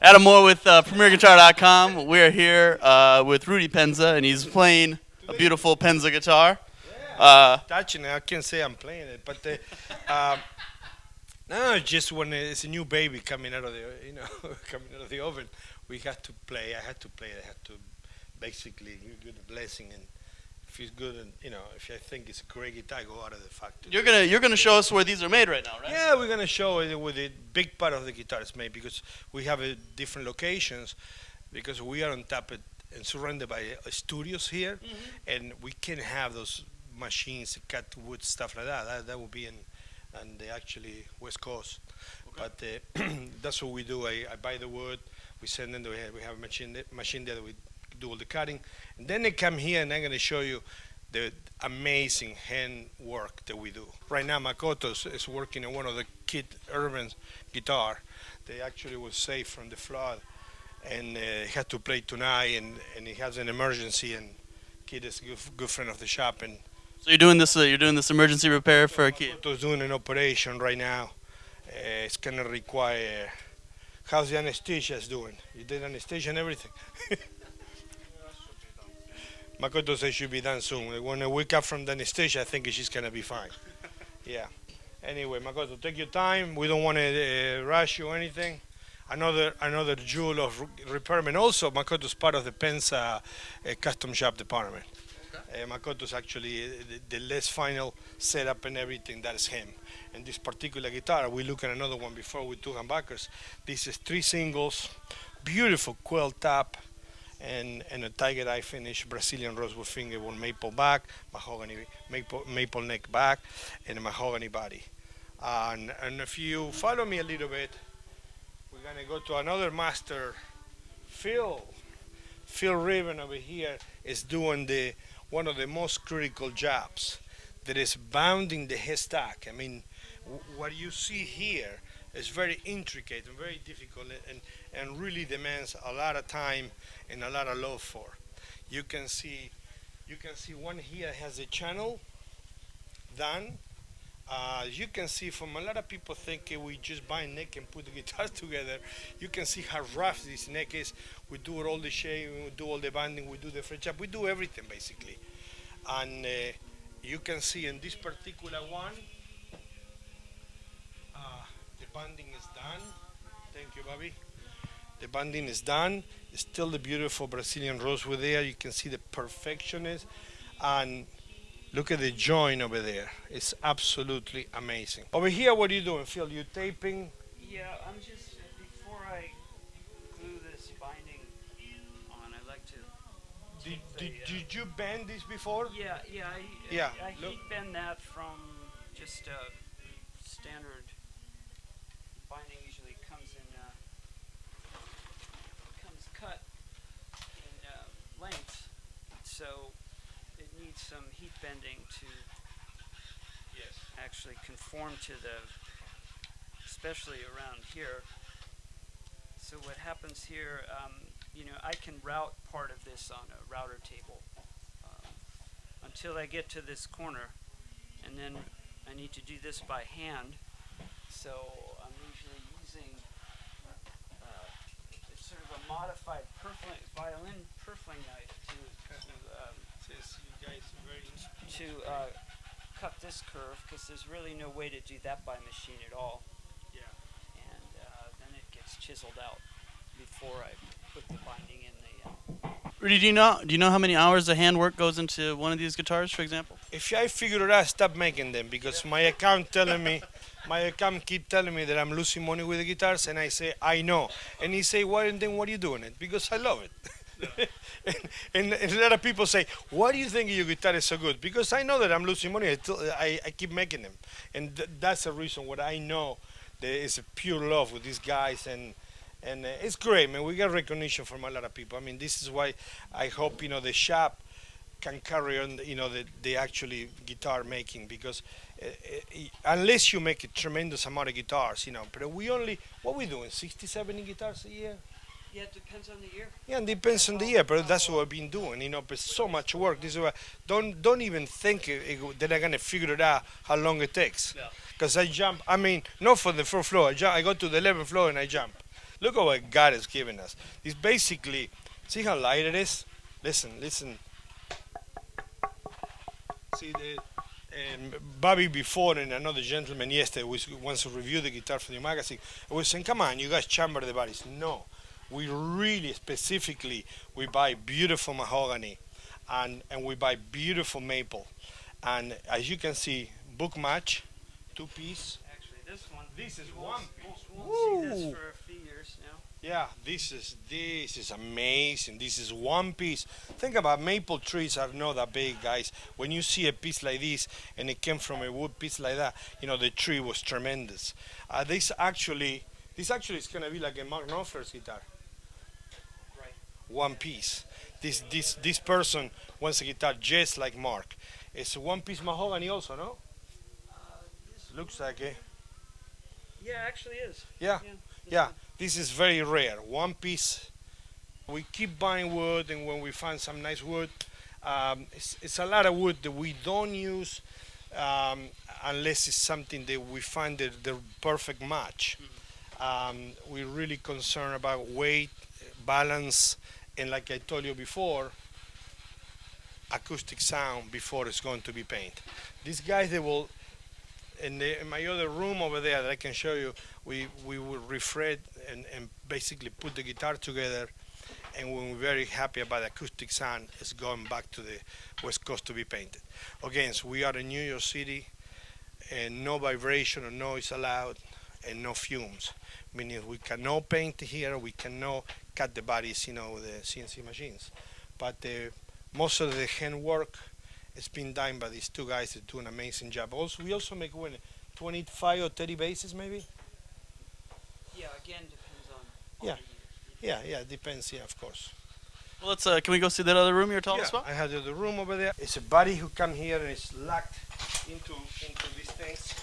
Adam Moore with PremierGuitar.com. We're here with Rudy Pensa, and he's playing a beautiful Pensa guitar. Touching it, I can't say I'm playing it, but no, just when it's a new baby coming out of the, coming out of the oven, we had to play. I had to play. I had to basically give the blessing, and if it's good, and if I think it's a great guitar, I go out of the factory. You're gonna show us where these are made right now, right? Yeah, we're gonna show it with a big part of the guitar is made because we have different locations because we are on top of, and surrounded by studios here, and we can have those machines cut wood stuff like that. That would be in the actually West Coast. Okay. But that's what we do. I buy the wood, we send them. We have a machine there that we do all the cutting, and then they come here, and I'm gonna show you the amazing hand work that we do. Right now, Makoto is working on one of the Kid Urban's guitar. They actually was saved from the flood, and he had to play tonight, and he has an emergency, and Kid is a good friend of the shop, and so you're doing this emergency repair for a kid. Makoto's doing an operation right now. It's gonna require. How's the anesthesia doing? You did anesthesia and everything. Makoto says it should be done soon. When I wake up from the anesthesia, I think she's gonna be fine. Yeah. Anyway, Makoto, take your time. We don't want to rush you or anything. Another jewel of repairman. Also, Makoto's part of the Pensa custom shop department. Makoto's actually the less final setup and everything. That is him. And this particular guitar, we look at another one before with two humbuckers. This is 3 singles, beautiful quilt top, and a tiger eye finish, Brazilian rosewood fingerboard, maple back, mahogany maple neck back, and a mahogany body. And if you follow me a little bit, we're gonna go to another master, Phil Ribbon over here is doing one of the most critical jobs, that is bounding the head stack. I mean, what you see here is very intricate and very difficult, and really demands a lot of time and a lot of love for. You can see one here has a channel done. You can see from a lot of people think we just buy neck and put the guitars together. You can see how rough this neck is. We do all the shaving, we do all the banding, we do the fret job, we do everything basically. And you can see in this particular one, the banding is done. Thank you, Bobby. The banding is done. It's still the beautiful Brazilian rosewood there. You can see the perfection is, and look at the joint over there. It's absolutely amazing. Over here, what are you doing, Phil? You taping? Yeah, I'm just, before I glue this binding on, I like to Did you bend this before? Yeah, I heat bend that from just a standard binding. Usually comes cut in lengths, so it needs some heat bending to actually conform to especially around here. So what happens here, I can route part of this on a router table until I get to this corner, and then I need to do this by hand. So I'm usually using it's sort of a modified violin purfling knife to cut this curve, because there's really no way to do that by machine at all. Yeah. And then it gets chiseled out before I put the binding in the. Rudy, do you know how many hours of handwork goes into one of these guitars, for example? If I figure it out, stop making them, because my account keep telling me that I'm losing money with the guitars, and I say I know, and he say, "Why? And then what are you doing it?" Because I love it. and a lot of people say, "Why do you think your guitar is so good?" Because I know that I'm losing money. I keep making them, and that's the reason. What I know, there is a pure love with these guys, and it's great, man. We get recognition from a lot of people. I mean, this is why I hope the shop can carry on, the actually guitar making, because unless you make a tremendous amount of guitars, but what we doing, 60, 70 guitars a year? Yeah, it depends on the year. Yeah, it depends on the year, but that's what I've been doing, but so much work. This is why, don't even think that I'm gonna figure it out how long it takes. Because I jump, not for the 4th floor, I go to the 11th floor and I jump. Look at what God has given us. It's basically, see how light it is? Listen, listen. See, Bobby before and another gentleman yesterday wants to review the guitar for the magazine. I was saying, come on, you guys chamber the bodies. No, we really specifically, we buy beautiful mahogany and we buy beautiful maple. And as you can see, book match, 2-piece. Actually, This is you won't- 1-piece. won't see this Woo! for a few years now. Yeah, this is amazing. This is 1-piece. Think about maple trees are not that big, guys. When you see a piece like this and it came from a wood piece like that, you know the tree was tremendous. This actually is gonna be like a Mark Knopfler's guitar. Right. 1-piece. This person wants a guitar just like Mark. It's a 1-piece mahogany also, no? This Looks like it. Yeah, actually is. Yeah. this Yeah, one. this is very rare. 1-piece. We keep buying wood, and when we find some nice wood, it's a lot of wood that we don't use unless it's something that we find the perfect match. We're really concerned about weight, balance, and like I told you before, acoustic sound before it's going to be painted. These guys, they will. In my other room over there that I can show you, we will refret and basically put the guitar together, and we're very happy about the acoustic sound. It's going back to the West Coast to be painted. Again, so we are in New York City, and no vibration or noise allowed, and no fumes. Meaning we cannot paint here, we cannot cut the bodies, with the CNC machines. But most of the handwork, it's been done by these two guys that do an amazing job. Also, we also make 25 or 30 bases, maybe. Yeah, again, depends on Yeah. the year. Yeah, it depends. Yeah, of course. Well, let's. Can we go see that other room you were telling us about? I have the room over there. It's a body who come here and it's locked into these things,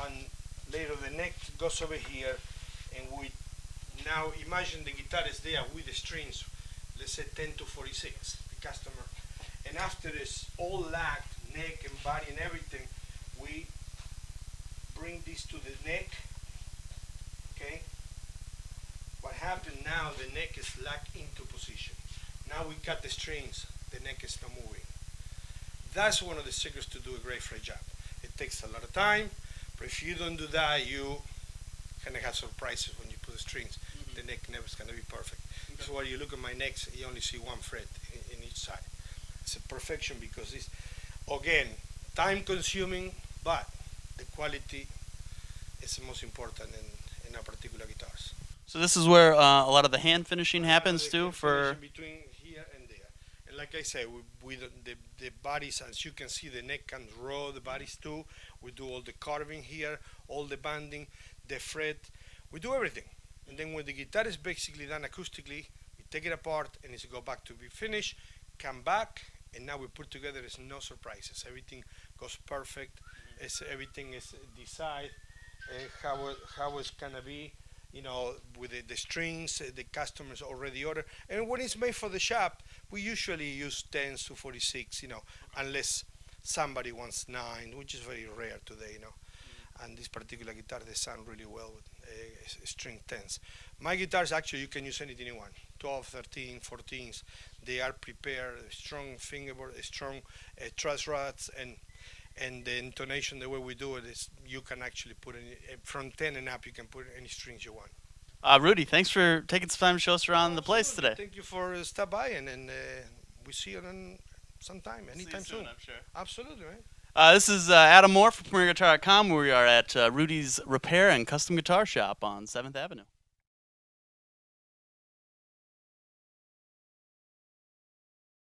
and later the neck goes over here, and we now imagine the guitar is there with the strings. Let's say 10 to 46. The customer. And after it's all locked, neck and body and everything, we bring this to the neck, okay? What happened now, the neck is locked into position. Now we cut the strings, the neck is not moving. That's one of the secrets to do a great fret job. It takes a lot of time, but if you don't do that, you kind of have surprises when you put the strings. The neck never is going to be perfect. So when you look at my necks, you only see one fret in each side. It's a perfection because it's, again, time consuming, but the quality is the most important in our particular guitars. So this is where a lot of the hand finishing happens The too. For combination between here and there. And like I say, the bodies, as you can see, the neck comes raw, the bodies too. We do all the carving here, all the banding, the fret. We do everything. And then when the guitar is basically done acoustically, we take it apart and it's go back to be finished, come back, and now we put together. There's no surprises. Everything goes perfect. Everything is decided how it's gonna be. With the strings, the customers already order. And when it's made for the shop, we usually use 10s to 46. Unless somebody wants 9, which is very rare today. And this particular guitar, they sound really well with string 10s. My guitars, actually, you can use anything you want. 12, 13, 14s. They are prepared, strong fingerboard, strong truss rods, and the intonation, the way we do it is you can actually put from 10 and up, you can put any strings you want. Rudy, thanks for taking some time to show us around the place today. Thank you for stop by, and we see you sometime, anytime soon. I'm sure. Absolutely, right? This is Adam Moore from PremierGuitar.com. We are at Rudy's Repair and Custom Guitar Shop on 7th Avenue.